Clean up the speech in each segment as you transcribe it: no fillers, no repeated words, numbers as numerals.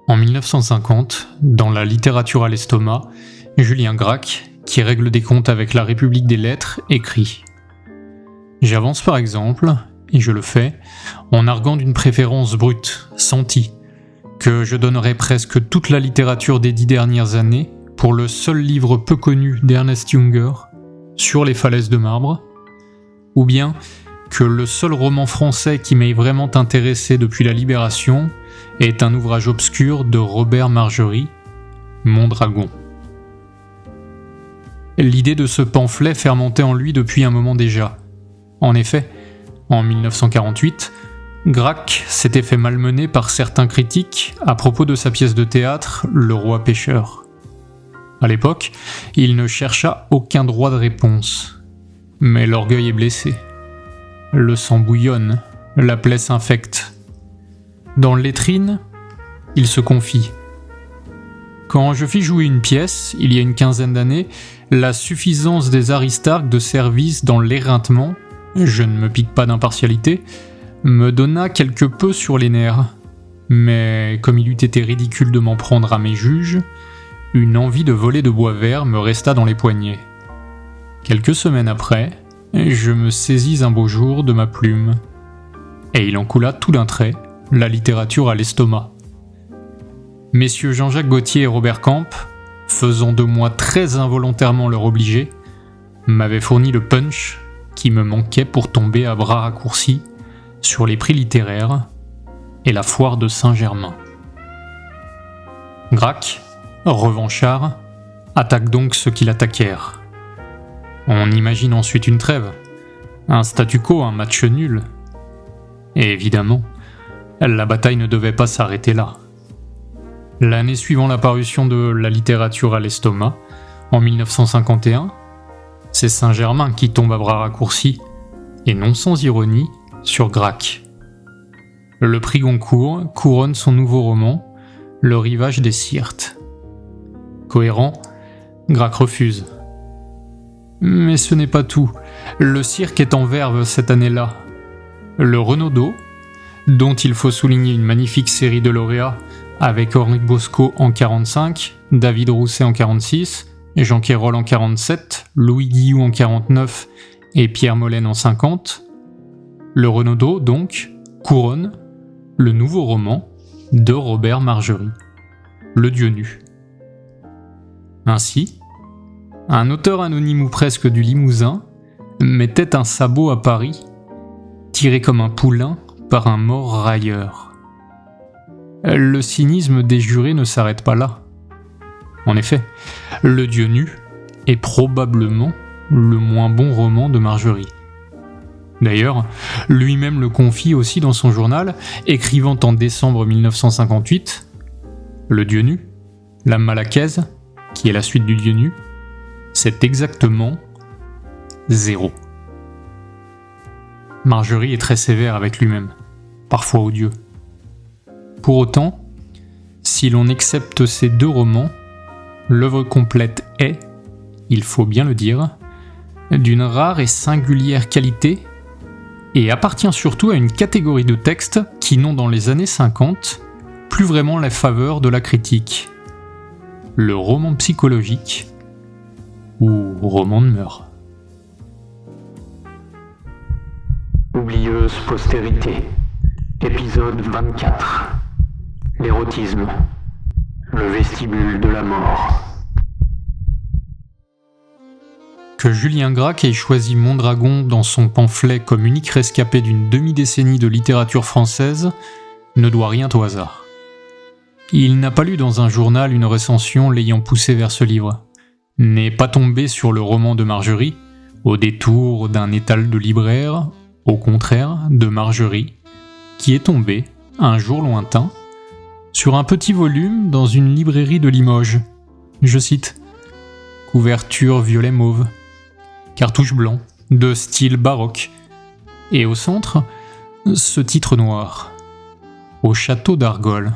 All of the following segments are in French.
En 1950, dans la littérature à l'estomac, Julien Gracq, qui règle des comptes avec la République des lettres, écrit « J'avance par exemple, et je le fais, en arguant d'une préférence brute, sentie, que je donnerais presque toute la littérature des 10 dernières années pour le seul livre peu connu d'Ernest Junger, Sur les falaises de marbre, ou bien que le seul roman français qui m'ait vraiment intéressé depuis la Libération est un ouvrage obscur de Robert Margerie, Mondragon. » L'idée de ce pamphlet fermentait en lui depuis un moment déjà. En effet, en 1948, Gracq s'était fait malmener par certains critiques à propos de sa pièce de théâtre Le Roi pêcheur. À l'époque, il ne chercha aucun droit de réponse. Mais l'orgueil est blessé. Le sang bouillonne, la plaie s'infecte. Dans Lettrine, il se confie. Quand je fis jouer une pièce, il y a une quinzaine d'années, la suffisance des Aristarques de service dans l'éreintement, je ne me pique pas d'impartialité, me donna quelque peu sur les nerfs. Mais comme il eût été ridicule de m'en prendre à mes juges, une envie de voler de bois vert me resta dans les poignets. Quelques semaines après, je me saisis un beau jour de ma plume, et il en coula tout d'un trait la littérature à l'estomac. Messieurs Jean-Jacques Gaultier et Robert Camp, faisant de moi très involontairement leur obligé, m'avaient fourni le punch qui me manquait pour tomber à bras raccourcis sur les prix littéraires et la foire de Saint-Germain. Gracq, revanchard, attaque donc ceux qui l'attaquèrent. On imagine ensuite une trêve, un statu quo, un match nul. Et évidemment, la bataille ne devait pas s'arrêter là. L'année suivant la parution de La littérature à l'estomac, en 1951, c'est Saint-Germain qui tombe à bras raccourcis, et non sans ironie, sur Gracq. Le prix Goncourt couronne son nouveau roman, Le rivage des Syrtes. Cohérent, Gracq refuse. Mais ce n'est pas tout, le cirque est en verve cette année-là. Le Renaudot, dont il faut souligner une magnifique série de lauréats avec Henri Bosco en 45, David Rousset en 46, Jean Quérol en 47, Louis Guillou en 49 et Pierre Molène en 50, le Renaudot, donc, couronne le nouveau roman de Robert Margerie, Le Dieu nu. Ainsi, un auteur anonyme ou presque du Limousin mettait un sabot à Paris, tiré comme un poulain par un mort railleur. Le cynisme des jurés ne s'arrête pas là. En effet, Le Dieu nu est probablement le moins bon roman de Margerie. D'ailleurs, lui-même le confie aussi dans son journal, écrivant en décembre 1958 « Le Dieu nu, la Malaquaise, qui est la suite du Dieu nu, c'est exactement 0. » Margerie est très sévère avec lui-même, parfois odieux. Pour autant, si l'on accepte ces deux romans, l'œuvre complète est, il faut bien le dire, d'une rare et singulière qualité et appartient surtout à une catégorie de textes qui n'ont dans les années 50 plus vraiment la faveur de la critique. Le roman psychologique ou roman de mœurs. Oublieuse postérité. Épisode 24. L'érotisme. Le vestibule de la mort. Que Julien Gracq ait choisi Mondragon dans son pamphlet comme unique rescapé d'une demi-décennie de littérature française ne doit rien au hasard. Il n'a pas lu dans un journal une recension l'ayant poussé vers ce livre, n'est pas tombé sur le roman de Margerie, au détour d'un étal de libraire, au contraire de Margerie, qui est tombé, un jour lointain, sur un petit volume dans une librairie de Limoges. Je cite « Couverture violet-mauve, cartouche blanc, de style baroque, et au centre, ce titre noir, Au château d'Argol. »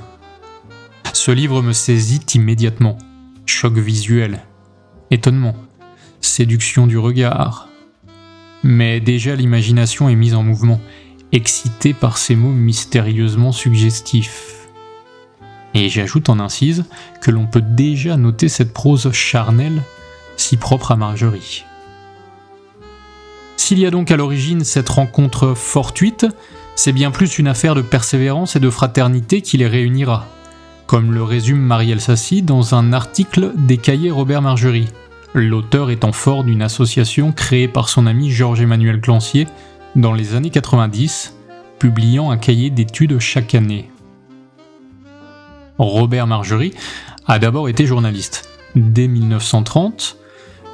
Ce livre me saisit immédiatement. Choc visuel, étonnement, séduction du regard. Mais déjà l'imagination est mise en mouvement, excitée par ces mots mystérieusement suggestifs. Et j'ajoute en incise que l'on peut déjà noter cette prose charnelle si propre à Margerie. S'il y a donc à l'origine cette rencontre fortuite, c'est bien plus une affaire de persévérance et de fraternité qui les réunira, comme le résume Marielle Sassy dans un article des cahiers Robert Margerie, l'auteur étant fort d'une association créée par son ami Georges-Emmanuel Clancier dans les années 90, publiant un cahier d'études chaque année. Robert Margerie a d'abord été journaliste, dès 1930,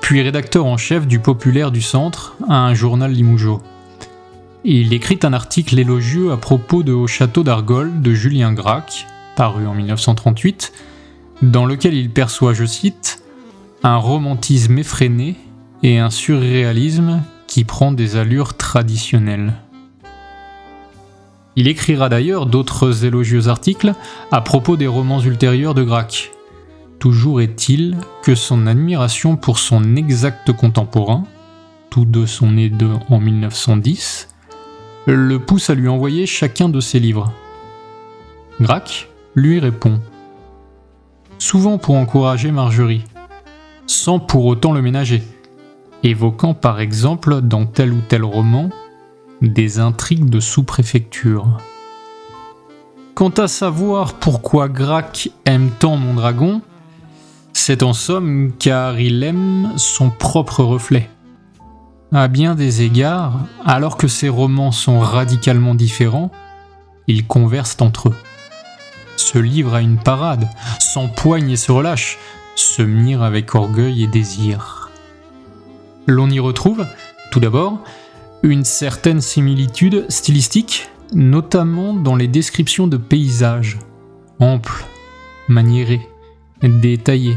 puis rédacteur en chef du Populaire du Centre, un journal limougeaud. Il écrit un article élogieux à propos de Au château d'Argol de Julien Gracq, paru en 1938, dans lequel il perçoit, je cite, « un romantisme effréné et un surréalisme qui prend des allures traditionnelles ». Il écrira d'ailleurs d'autres élogieux articles à propos des romans ultérieurs de Gracq. Toujours est-il que son admiration pour son exact contemporain, tous deux sont nés en 1910, le pousse à lui envoyer chacun de ses livres. Gracq lui répond, souvent pour encourager Margerie, sans pour autant le ménager, évoquant par exemple dans tel ou tel roman des intrigues de sous-préfecture. Quant à savoir pourquoi Gracq aime tant Mondragon, c'est en somme car il aime son propre reflet. À bien des égards, alors que ses romans sont radicalement différents, ils conversent entre eux, se livrent à une parade, s'empoignent et se relâchent, se mirent avec orgueil et désir. L'on y retrouve, tout d'abord, une certaine similitude stylistique, notamment dans les descriptions de paysages, amples, maniérés, détaillés,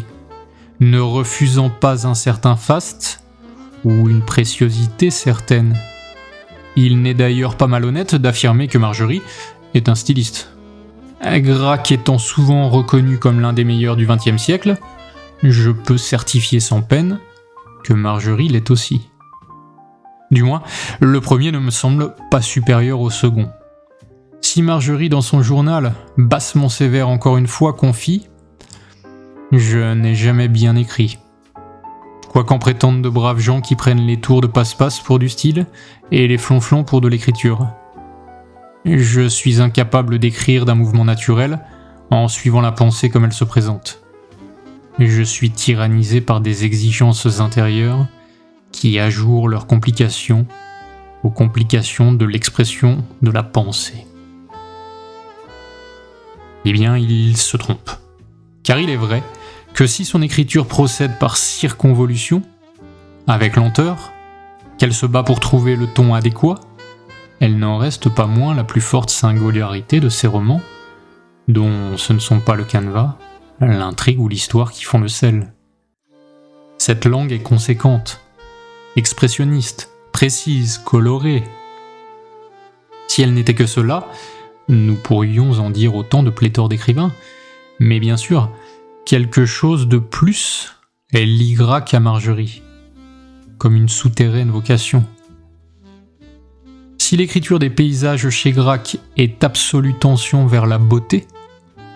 ne refusant pas un certain faste ou une préciosité certaine. Il n'est d'ailleurs pas malhonnête d'affirmer que Margerie est un styliste. Gracq étant souvent reconnu comme l'un des meilleurs du XXe siècle, je peux certifier sans peine que Margerie l'est aussi. Du moins, le premier ne me semble pas supérieur au second. Si Margerie, dans son journal, bassement sévère encore une fois, confie « Je n'ai jamais bien écrit », quoi qu'en prétendent de braves gens qui prennent les tours de passe-passe pour du style et les flonflons pour de l'écriture. Je suis incapable d'écrire d'un mouvement naturel en suivant la pensée comme elle se présente. Je suis tyrannisé par des exigences intérieures qui ajourent leurs complications aux complications de l'expression de la pensée. Eh bien, il se trompe. Car il est vrai que si son écriture procède par circonvolution, avec lenteur, qu'elle se bat pour trouver le ton adéquat, elle n'en reste pas moins la plus forte singularité de ses romans, dont ce ne sont pas le canevas, l'intrigue ou l'histoire qui font le sel. Cette langue est conséquente, expressionniste, précise, colorée. Si elle n'était que cela, nous pourrions en dire autant de pléthore d'écrivains, mais bien sûr, quelque chose de plus est lie Gracq à Margerie, comme une souterraine vocation. Si l'écriture des paysages chez Gracq est absolue tension vers la beauté,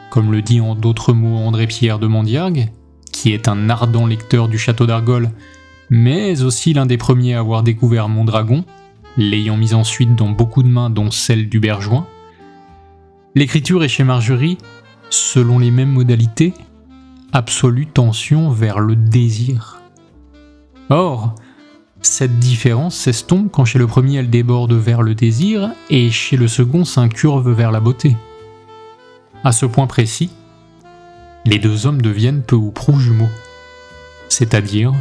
comme le dit en d'autres mots André-Pierre de Mandiargue, qui est un ardent lecteur du château d'Argol, mais aussi l'un des premiers à avoir découvert Mondragon, l'ayant mis ensuite dans beaucoup de mains dont celle du Bergouin, l'écriture est chez Margerie, selon les mêmes modalités, absolue tension vers le désir. Or, cette différence s'estompe quand chez le premier elle déborde vers le désir et chez le second s'incurve vers la beauté. À ce point précis, les deux hommes deviennent peu ou prou jumeaux, c'est-à-dire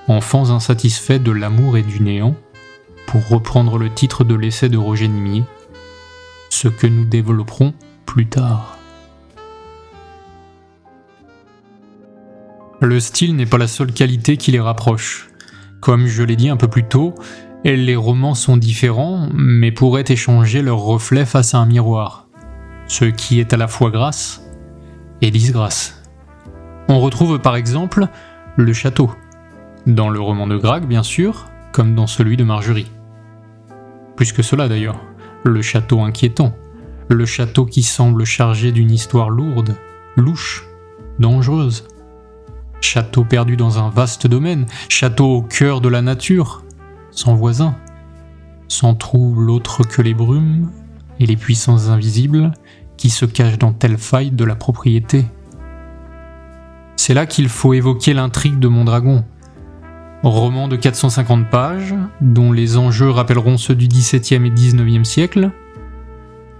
enfants insatisfaits de l'amour et du néant, pour reprendre le titre de l'essai de Roger Nimier, ce que nous développerons plus tard. Le style n'est pas la seule qualité qui les rapproche. Comme je l'ai dit un peu plus tôt, les romans sont différents, mais pourraient échanger leurs reflets face à un miroir, ce qui est à la fois grâce et disgrâce. On retrouve par exemple le château, dans le roman de Gracq bien sûr, comme dans celui de Margerie. Plus que cela d'ailleurs, le château inquiétant, le château qui semble chargé d'une histoire lourde, louche, dangereuse. Château perdu dans un vaste domaine, château au cœur de la nature, sans voisin, sans trouble autre que les brumes et les puissances invisibles qui se cachent dans telle faille de la propriété. C'est là qu'il faut évoquer l'intrigue de Mondragon, roman de 450 pages, dont les enjeux rappelleront ceux du XVIIe et XIXe siècle.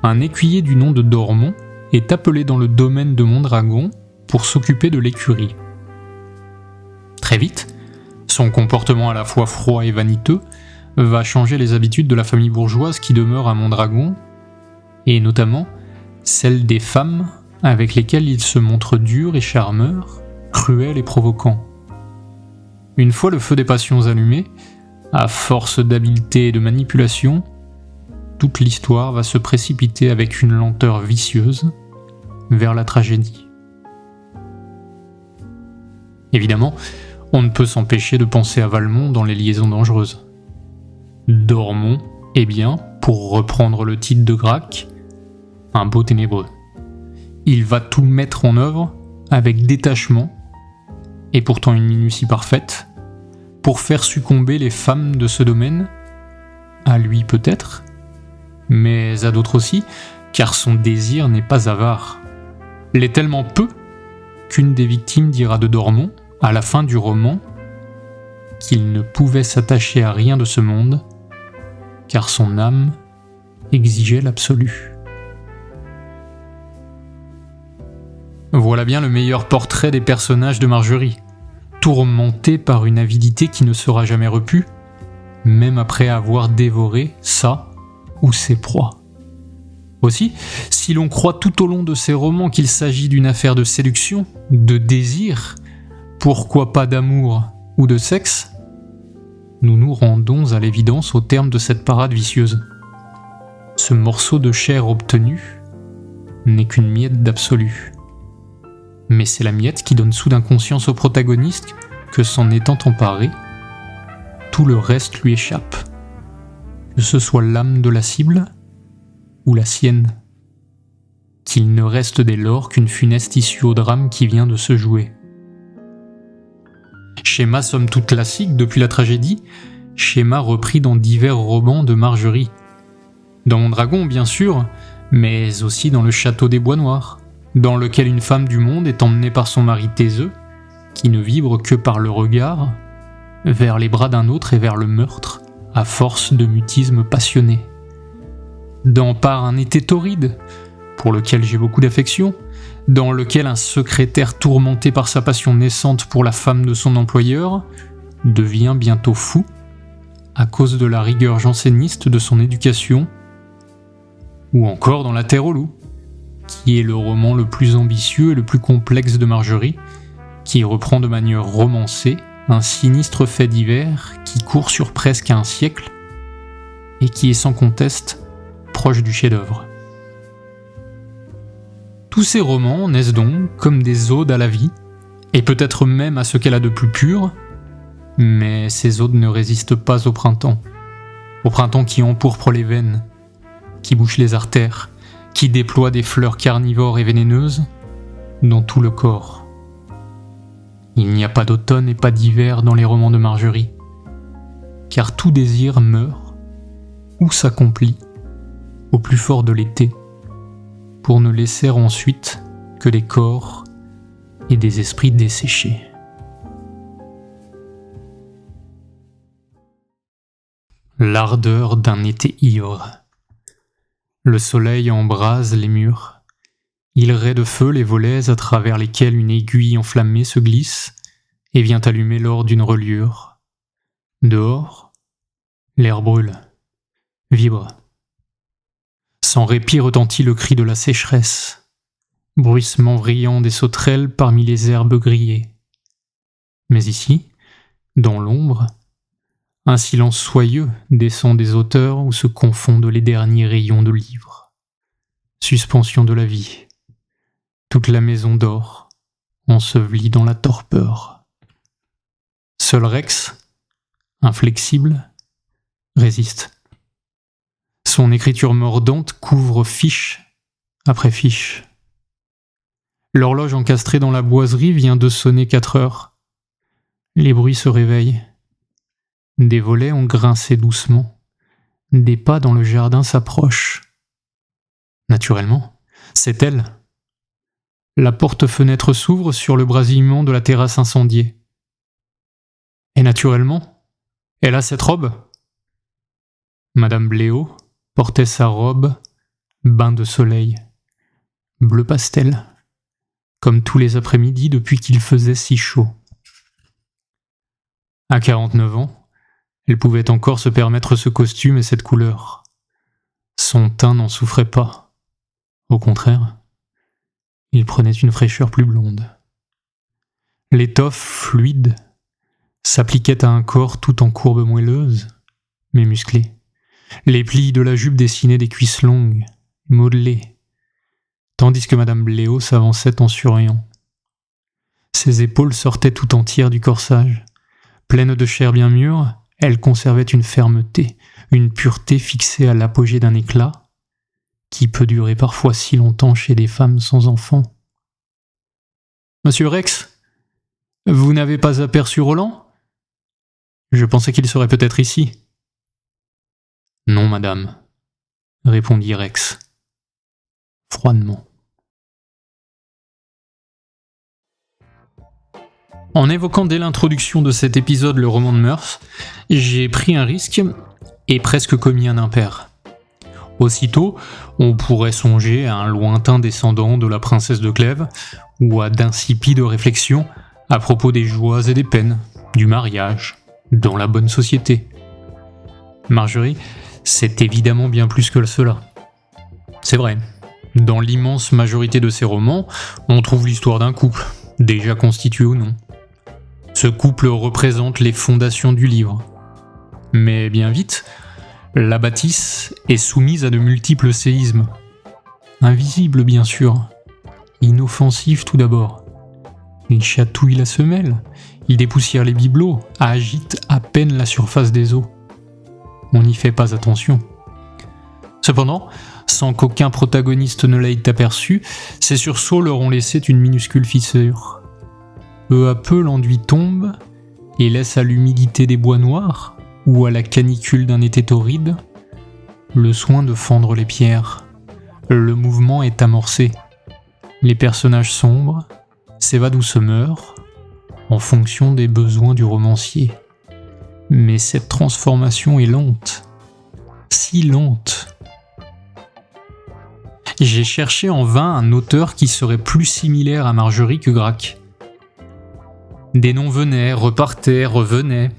Un écuyer du nom de Dormont est appelé dans le domaine de Mondragon pour s'occuper de l'écurie. Très vite, son comportement à la fois froid et vaniteux va changer les habitudes de la famille bourgeoise qui demeure à Mondragon, et notamment celles des femmes avec lesquelles il se montre dur et charmeur, cruel et provoquant. Une fois le feu des passions allumé, à force d'habileté et de manipulation, toute l'histoire va se précipiter avec une lenteur vicieuse vers la tragédie. Évidemment, on ne peut s'empêcher de penser à Valmont dans Les Liaisons dangereuses. Dormont est bien, pour reprendre le titre de Gracq, un beau ténébreux. Il va tout mettre en œuvre avec détachement, et pourtant une minutie parfaite, pour faire succomber les femmes de ce domaine, à lui peut-être, mais à d'autres aussi, car son désir n'est pas avare. L'est tellement peu qu'une des victimes dira de Dormont, à la fin du roman, qu'il ne pouvait s'attacher à rien de ce monde, car son âme exigeait l'absolu. Voilà bien le meilleur portrait des personnages de Margerie, tourmentés par une avidité qui ne sera jamais repue, même après avoir dévoré sa ou ses proies. Aussi, si l'on croit tout au long de ces romans qu'il s'agit d'une affaire de séduction, de désir, pourquoi pas d'amour ou de sexe, nous nous rendons à l'évidence au terme de cette parade vicieuse. Ce morceau de chair obtenu n'est qu'une miette d'absolu. Mais c'est la miette qui donne soudain conscience au protagoniste que, s'en étant emparé, tout le reste lui échappe, que ce soit l'âme de la cible ou la sienne, qu'il ne reste dès lors qu'une funeste issue au drame qui vient de se jouer. Schéma somme toute classique depuis la tragédie, schéma repris dans divers romans de Margerie. Dans Mondragon, bien sûr, mais aussi dans Le Château des Bois Noirs, dans lequel une femme du monde est emmenée par son mari taiseux, qui ne vibre que par le regard, vers les bras d'un autre et vers le meurtre, à force de mutisme passionné. Dans Par un été torride, pour lequel j'ai beaucoup d'affection, dans lequel un secrétaire tourmenté par sa passion naissante pour la femme de son employeur devient bientôt fou à cause de la rigueur janséniste de son éducation, ou encore dans La Terre aux loups, qui est le roman le plus ambitieux et le plus complexe de Margerie, qui reprend de manière romancée un sinistre fait divers qui court sur presque un siècle et qui est sans conteste proche du chef-d'œuvre. Tous ces romans naissent donc comme des odes à la vie, et peut-être même à ce qu'elle a de plus pur, mais ces odes ne résistent pas au printemps qui empourpre les veines, qui bouche les artères, qui déploie des fleurs carnivores et vénéneuses dans tout le corps. Il n'y a pas d'automne et pas d'hiver dans les romans de Margerie, car tout désir meurt ou s'accomplit au plus fort de l'été, pour ne laisser ensuite que des corps et des esprits desséchés. L'ardeur d'un été ivre. Le soleil embrase les murs. Il raie de feu les volets à travers lesquels une aiguille enflammée se glisse et vient allumer l'or d'une reliure. Dehors, l'air brûle, vibre. Sans répit retentit le cri de la sécheresse, bruissement brillant des sauterelles parmi les herbes grillées. Mais ici, dans l'ombre, un silence soyeux descend des hauteurs où se confondent les derniers rayons de livres. Suspension de la vie. Toute la maison dort, ensevelie dans la torpeur. Seul Rex, inflexible, résiste. Son écriture mordante couvre fiche après fiche. L'horloge encastrée dans la boiserie vient de sonner 4 heures. Les bruits se réveillent. Des volets ont grincé doucement. Des pas dans le jardin s'approchent. Naturellement, c'est elle. La porte-fenêtre s'ouvre sur le brasillement de la terrasse incendiée. Et naturellement, elle a cette robe. Madame Bléau portait sa robe bain de soleil, bleu pastel, comme tous les après-midi depuis qu'il faisait si chaud. À 49 ans, elle pouvait encore se permettre ce costume et cette couleur. Son teint n'en souffrait pas. Au contraire, il prenait une fraîcheur plus blonde. L'étoffe fluide s'appliquait à un corps tout en courbe moelleuse, mais musclé. Les plis de la jupe dessinaient des cuisses longues, modelées, tandis que Madame Bléau s'avançait en souriant. Ses épaules sortaient tout entières du corsage. Pleine de chair bien mûre, elle conservait une fermeté, une pureté fixée à l'apogée d'un éclat, qui peut durer parfois si longtemps chez des femmes sans enfants. « Monsieur Rex, vous n'avez pas aperçu Roland ? Je pensais qu'il serait peut-être ici. » « Non, madame, » répondit Rex, froidement. En évoquant dès l'introduction de cet épisode le roman de mœurs, j'ai pris un risque et presque commis un impair. Aussitôt, on pourrait songer à un lointain descendant de la princesse de Clèves ou à d'insipides réflexions à propos des joies et des peines, du mariage, dans la bonne société. Marjorie, c'est évidemment bien plus que cela. C'est vrai, dans l'immense majorité de ses romans, on trouve l'histoire d'un couple, déjà constitué ou non. Ce couple représente les fondations du livre. Mais bien vite, la bâtisse est soumise à de multiples séismes. Invisibles bien sûr, inoffensifs tout d'abord. Il chatouille la semelle, il dépoussière les bibelots, agite à peine la surface des eaux. On n'y fait pas attention. Cependant, sans qu'aucun protagoniste ne l'ait aperçu, ces sursauts leur ont laissé une minuscule fissure. Peu à peu, l'enduit tombe et laisse à l'humidité des bois noirs ou à la canicule d'un été torride le soin de fendre les pierres. Le mouvement est amorcé. Les personnages sombres s'évadent ou se meurent en fonction des besoins du romancier. Mais cette transformation est lente, si lente. J'ai cherché en vain un auteur qui serait plus similaire à Marjorie que Gracq. Des noms venaient, repartaient, revenaient.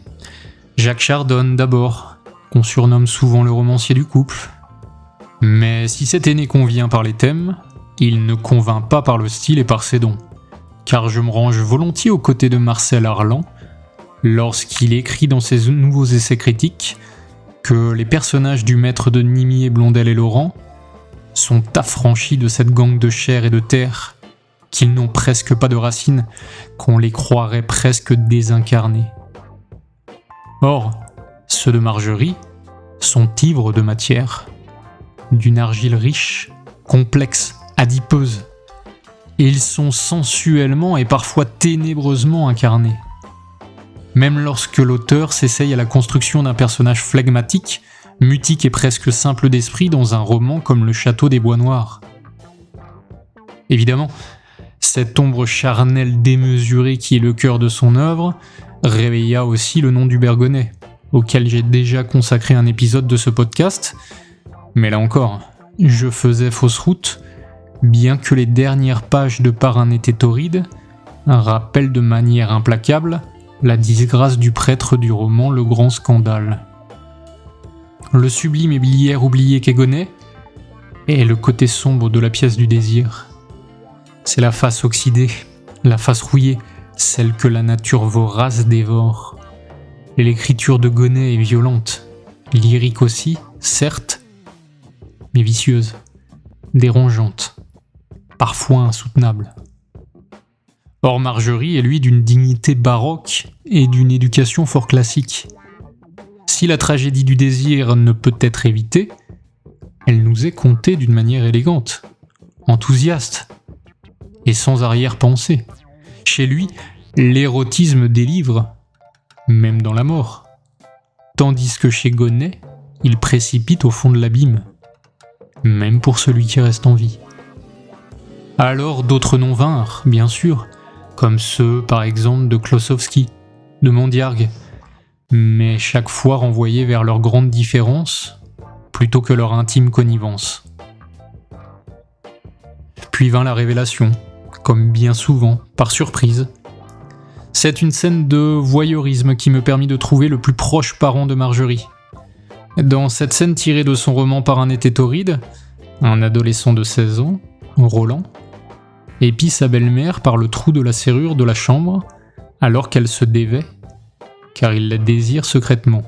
Jacques Chardon d'abord, qu'on surnomme souvent le romancier du couple. Mais si cet aîné convient par les thèmes, il ne convainc pas par le style et par ses dons. Car je me range volontiers aux côtés de Marcel Arlan, lorsqu'il écrit dans ses nouveaux essais critiques que les personnages du maître de Nimy et Blondel et Laurent sont affranchis de cette gangue de chair et de terre, qu'ils n'ont presque pas de racines, qu'on les croirait presque désincarnés. Or, ceux de Marjorie sont ivres de matière, d'une argile riche, complexe, adipeuse, et ils sont sensuellement et parfois ténébreusement incarnés. Même lorsque l'auteur s'essaye à la construction d'un personnage flegmatique, mutique et presque simple d'esprit dans un roman comme Le Château des Bois Noirs. Évidemment, cette ombre charnelle démesurée qui est le cœur de son œuvre réveilla aussi le nom du Bergonnet, auquel j'ai déjà consacré un épisode de ce podcast, mais là encore, je faisais fausse route, bien que les dernières pages de Par un été torride rappellent de manière implacable la disgrâce du prêtre du roman Le Grand Scandale. Le sublime et biliaire oublié qu'Egonnet est le côté sombre de la pièce du désir. C'est la face oxydée, la face rouillée, celle que la nature vorace dévore. Et l'écriture de Gonnet est violente, lyrique aussi, certes, mais vicieuse, dérangeante, parfois insoutenable. Or Marjorie est lui d'une dignité baroque et d'une éducation fort classique. Si la tragédie du désir ne peut être évitée, elle nous est contée d'une manière élégante, enthousiaste, et sans arrière-pensée. Chez lui, l'érotisme délivre, même dans la mort. Tandis que chez Gonnet, il précipite au fond de l'abîme, même pour celui qui reste en vie. Alors d'autres noms vinrent, bien sûr, comme ceux par exemple de Klossowski, de Mondiargue, mais chaque fois renvoyés vers leur grande différence plutôt que leur intime connivence. Puis vint la révélation, comme bien souvent, par surprise. C'est une scène de voyeurisme qui me permit de trouver le plus proche parent de Marjorie. Dans cette scène tirée de son roman Par un été torride, un adolescent de 16 ans, Roland, épie sa belle-mère par le trou de la serrure de la chambre alors qu'elle se dévait, car il la désire secrètement.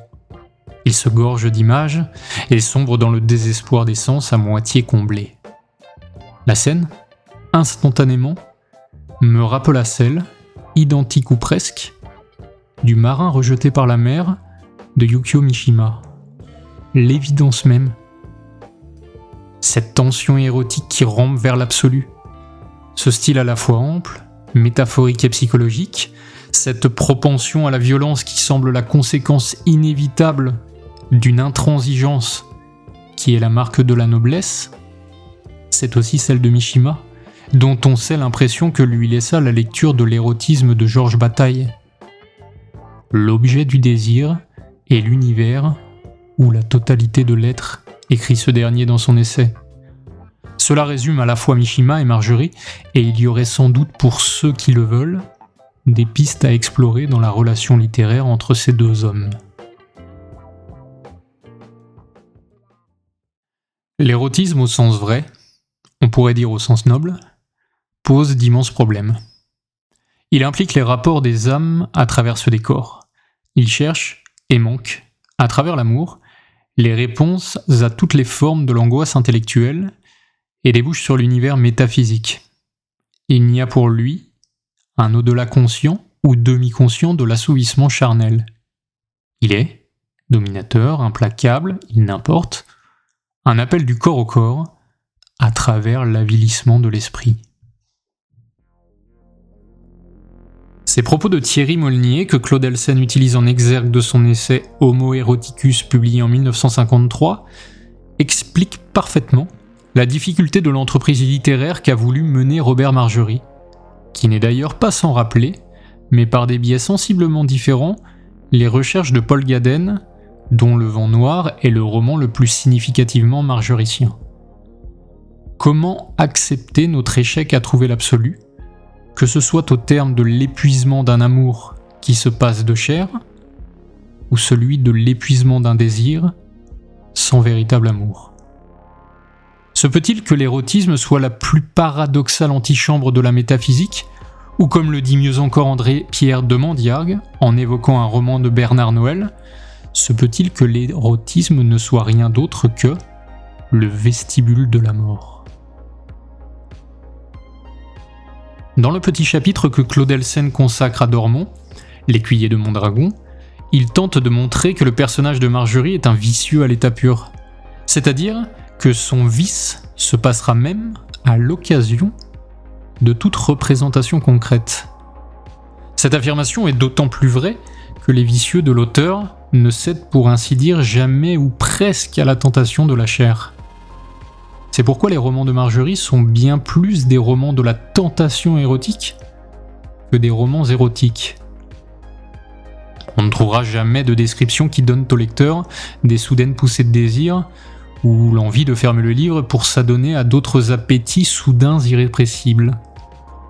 Il se gorge d'images et sombre dans le désespoir des sens à moitié comblés. La scène, instantanément, me rappela celle, identique ou presque, du marin rejeté par la mer de Yukio Mishima. L'évidence même. Cette tension érotique qui rampe vers l'absolu. Ce style à la fois ample, métaphorique et psychologique, cette propension à la violence qui semble la conséquence inévitable d'une intransigeance qui est la marque de la noblesse, c'est aussi celle de Mishima, dont on sait l'impression que lui laissa la lecture de l'érotisme de Georges Bataille. L'objet du désir est l'univers ou la totalité de l'être, écrit ce dernier dans son essai. Cela résume à la fois Mishima et Marjorie, et il y aurait sans doute pour ceux qui le veulent, des pistes à explorer dans la relation littéraire entre ces deux hommes. L'érotisme au sens vrai, on pourrait dire au sens noble, pose d'immenses problèmes. Il implique les rapports des âmes à travers ce décor. Il cherche et manque, à travers l'amour, les réponses à toutes les formes de l'angoisse intellectuelle et débouche sur l'univers métaphysique. Il n'y a pour lui un au-delà conscient ou demi-conscient de l'assouvissement charnel. Il est dominateur, implacable, il n'importe, un appel du corps au corps à travers l'avilissement de l'esprit. Ces propos de Thierry Molnier, que Claude Elsen utilise en exergue de son essai Homo Eroticus publié en 1953, expliquent parfaitement la difficulté de l'entreprise littéraire qu'a voulu mener Robert Margerie, qui n'est d'ailleurs pas sans rappeler, mais par des biais sensiblement différents, les recherches de Paul Gaden, dont Le Vent Noir est le roman le plus significativement margericien. Comment accepter notre échec à trouver l'absolu, que ce soit au terme de l'épuisement d'un amour qui se passe de chair, ou celui de l'épuisement d'un désir sans véritable amour. Se peut-il que l'érotisme soit la plus paradoxale antichambre de la métaphysique, ou comme le dit mieux encore André-Pierre de Mandiargue, en évoquant un roman de Bernard Noël, se peut-il que l'érotisme ne soit rien d'autre que le vestibule de la mort? Dans le petit chapitre que Claude Elsen consacre à Dormont, l'écuyer de Mondragon, il tente de montrer que le personnage de Margerie est un vicieux à l'état pur, c'est-à-dire que son vice se passera même à l'occasion de toute représentation concrète. Cette affirmation est d'autant plus vraie que les vicieux de l'auteur ne cèdent pour ainsi dire jamais ou presque à la tentation de la chair. C'est pourquoi les romans de Margerie sont bien plus des romans de la tentation érotique que des romans érotiques. On ne trouvera jamais de description qui donne au lecteur des soudaines poussées de désir ou l'envie de fermer le livre pour s'adonner à d'autres appétits soudains irrépressibles.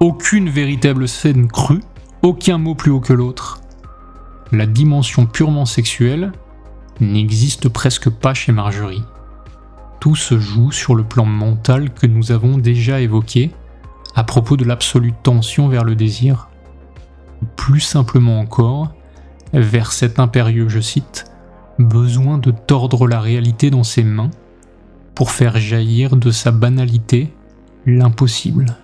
Aucune véritable scène crue, aucun mot plus haut que l'autre. La dimension purement sexuelle n'existe presque pas chez Margerie. Tout se joue sur le plan mental que nous avons déjà évoqué à propos de l'absolue tension vers le désir. Plus simplement encore, vers cet impérieux, je cite, « besoin de tordre la réalité dans ses mains pour faire jaillir de sa banalité l'impossible ».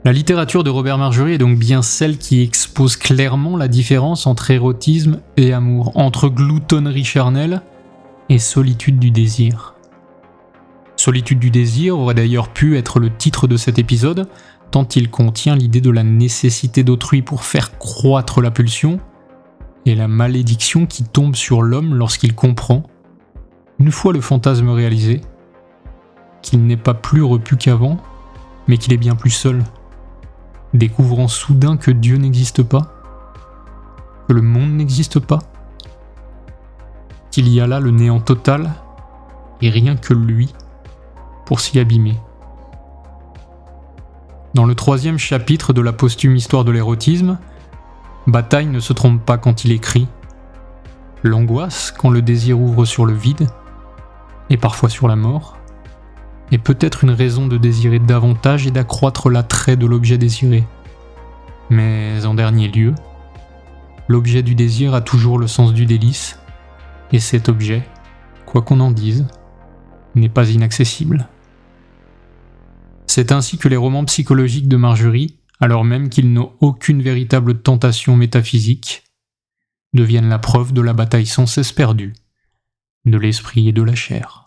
La littérature de Robert Margerie est donc bien celle qui expose clairement la différence entre érotisme et amour, entre gloutonnerie charnelle et solitude du désir. Solitude du désir aurait d'ailleurs pu être le titre de cet épisode, tant il contient l'idée de la nécessité d'autrui pour faire croître la pulsion, et la malédiction qui tombe sur l'homme lorsqu'il comprend, une fois le fantasme réalisé, qu'il n'est pas plus repu qu'avant, mais qu'il est bien plus seul, découvrant soudain que Dieu n'existe pas, que le monde n'existe pas, qu'il y a là le néant total, et rien que lui pour s'y abîmer. Dans le 3e chapitre de la posthume histoire de l'érotisme, Bataille ne se trompe pas quand il écrit « L'angoisse, quand le désir ouvre sur le vide, et parfois sur la mort, est peut-être une raison de désirer davantage et d'accroître l'attrait de l'objet désiré. Mais en dernier lieu, l'objet du désir a toujours le sens du délice, et cet objet, quoi qu'on en dise, n'est pas inaccessible. » C'est ainsi que les romans psychologiques de Margerie, alors même qu'ils n'ont aucune véritable tentation métaphysique, deviennent la preuve de la bataille sans cesse perdue, de l'esprit et de la chair.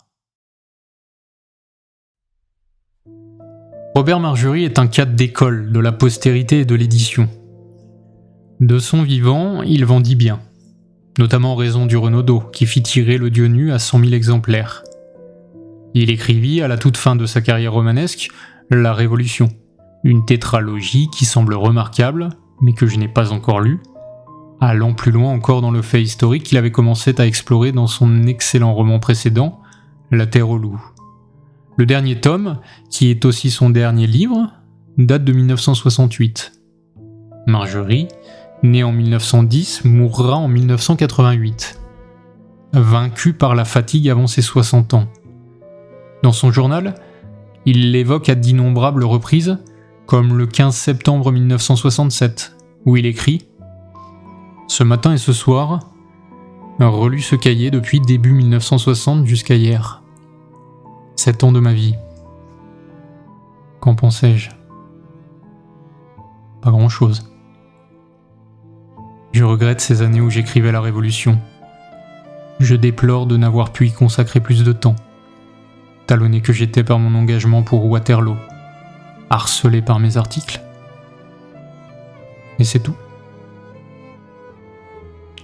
Robert Margerie est un cas d'école de la postérité et de l'édition. De son vivant, il vendit bien, notamment en raison du Renaudot, qui fit tirer Le Dieu nu à 100 000 exemplaires. Il écrivit, à la toute fin de sa carrière romanesque, La Révolution, une tétralogie qui semble remarquable, mais que je n'ai pas encore lue, allant plus loin encore dans le fait historique qu'il avait commencé à explorer dans son excellent roman précédent, La Terre aux loups. Le dernier tome, qui est aussi son dernier livre, date de 1968. Margerie, né en 1910, mourra en 1988, vaincu par la fatigue avant ses 60 ans. Dans son journal, il l'évoque à d'innombrables reprises, comme le 15 septembre 1967, où il écrit « Ce matin et ce soir, relu ce cahier depuis début 1960 jusqu'à hier. 7 ans de ma vie. Qu'en pensais-je ? Pas grand-chose. Je regrette ces années où j'écrivais La Révolution. Je déplore de n'avoir pu y consacrer plus de temps. Talonné que j'étais par mon engagement pour Waterloo, harcelé par mes articles. Et c'est tout.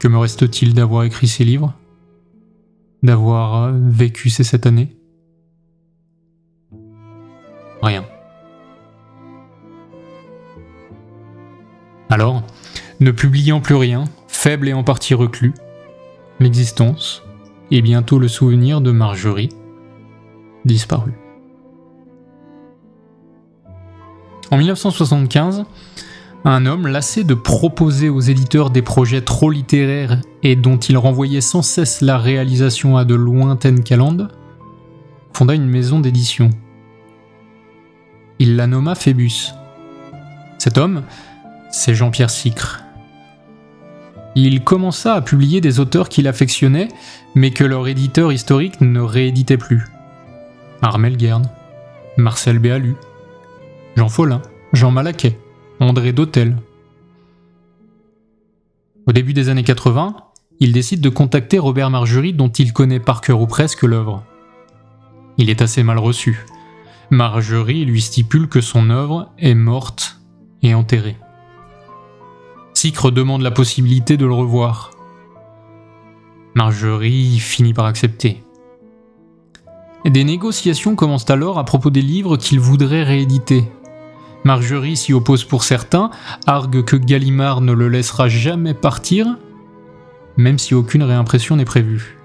Que me reste-t-il d'avoir écrit ces livres ? D'avoir vécu ces 7 années ? Rien. Alors, ne publiant plus rien, faible et en partie reclus, l'existence, et bientôt le souvenir de Margerie, disparu. En 1975, un homme lassé de proposer aux éditeurs des projets trop littéraires et dont il renvoyait sans cesse la réalisation à de lointaines calendes, fonda une maison d'édition. Il la nomma Phébus. Cet homme, c'est Jean-Pierre Sicre. Il commença à publier des auteurs qu'il affectionnait, mais que leur éditeur historique ne rééditait plus. Armel Guerne, Marcel Béalu, Jean Follin, Jean Malaquet, André Dautel. Au début des années 80, il décide de contacter Robert Margerie dont il connaît par cœur ou presque l'œuvre. Il est assez mal reçu. Margerie lui stipule que son œuvre est morte et enterrée. Sicre demande la possibilité de le revoir. Margerie finit par accepter. Des négociations commencent alors à propos des livres qu'il voudrait rééditer. Margerie s'y oppose pour certains, argue que Gallimard ne le laissera jamais partir, même si aucune réimpression n'est prévue.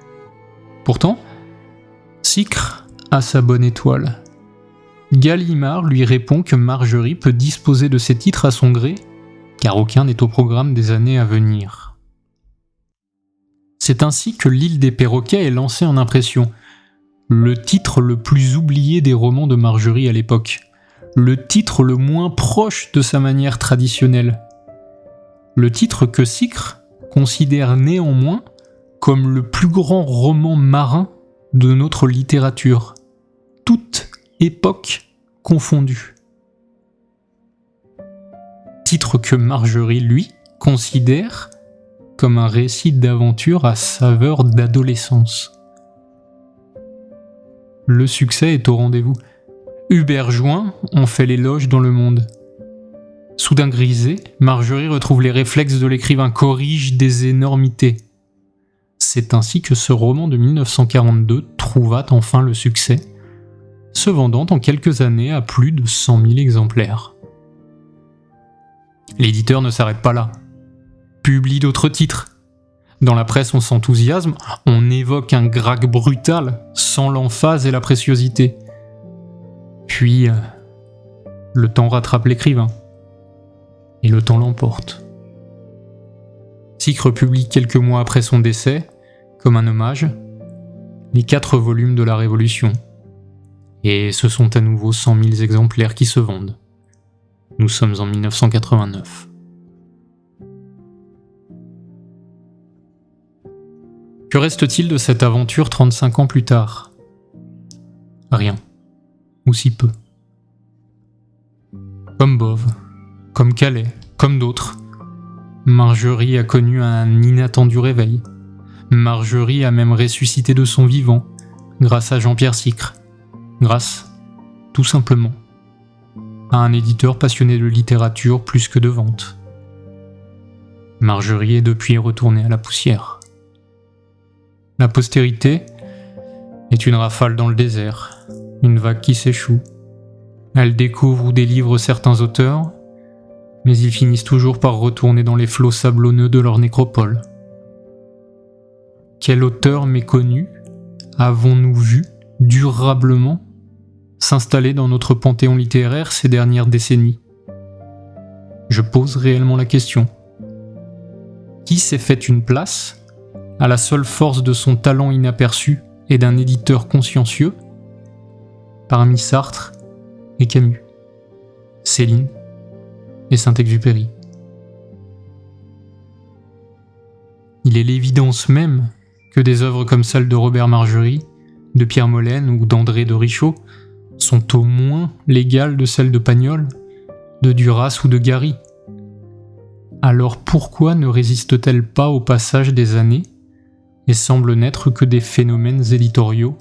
Pourtant, Sicre a sa bonne étoile. Gallimard lui répond que Margerie peut disposer de ses titres à son gré, car aucun n'est au programme des années à venir. C'est ainsi que L'île des perroquets est lancé en impression, le titre le plus oublié des romans de Margerie à l'époque, le titre le moins proche de sa manière traditionnelle, le titre que Sicre considère néanmoins comme le plus grand roman marin de notre littérature, toute époque confondue. Titre que Margerie, lui, considère comme un récit d'aventure à saveur d'adolescence. le succès est au rendez-vous. Hubert Join en fait l'éloge dans Le Monde. Soudain grisée, Marjorie retrouve les réflexes de l'écrivain, corrige des énormités. C'est ainsi que ce roman de 1942 trouva enfin le succès, se vendant en quelques années à plus de 100 000 exemplaires. L'éditeur ne s'arrête pas là. Publie d'autres titres. Dans la presse, on s'enthousiasme, on évoque un Grac brutal, sans l'emphase et la préciosité. Puis, le temps rattrape l'écrivain. Et le temps l'emporte. Sicre publie quelques mois après son décès, comme un hommage, les 4 volumes de la Révolution. Et ce sont à nouveau 100 000 exemplaires qui se vendent. Nous sommes en 1989. Que reste-t-il de cette aventure 35 ans plus tard ? Rien. Ou si peu. Comme Bove, comme Calais, comme d'autres, Marjorie a connu un inattendu réveil. Marjorie a même ressuscité de son vivant, grâce à Jean-Pierre Sicre. Grâce, tout simplement, à un éditeur passionné de littérature plus que de vente. Marjorie est depuis retournée à la poussière. La postérité est une rafale dans le désert, une vague qui s'échoue. Elle découvre ou délivre certains auteurs, mais ils finissent toujours par retourner dans les flots sablonneux de leur nécropole. Quel auteur méconnu avons-nous vu durablement s'installer dans notre panthéon littéraire ces dernières décennies ? Je pose réellement la question. Qui s'est fait une place à la seule force de son talent inaperçu et d'un éditeur consciencieux parmi Sartre et Camus, Céline et Saint-Exupéry? Il est l'évidence même que des œuvres comme celle de Robert Margerie, de Pierre Molène ou d'André de Richaud sont au moins l'égale de celles de Pagnol, de Duras ou de Gary. Alors pourquoi ne résistent-elles pas au passage des années et semblent n'être que des phénomènes éditoriaux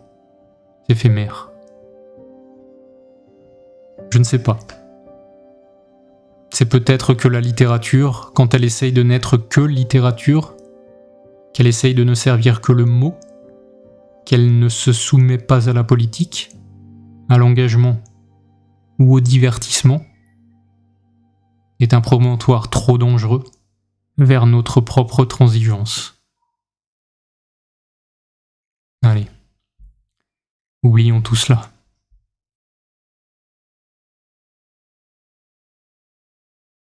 éphémères ? Je ne sais pas. C'est peut-être que la littérature, quand elle essaye de n'être que littérature, qu'elle essaye de ne servir que le mot, qu'elle ne se soumet pas à la politique, à l'engagement ou au divertissement, est un promontoire trop dangereux vers notre propre transigence. Allez, oublions tout cela.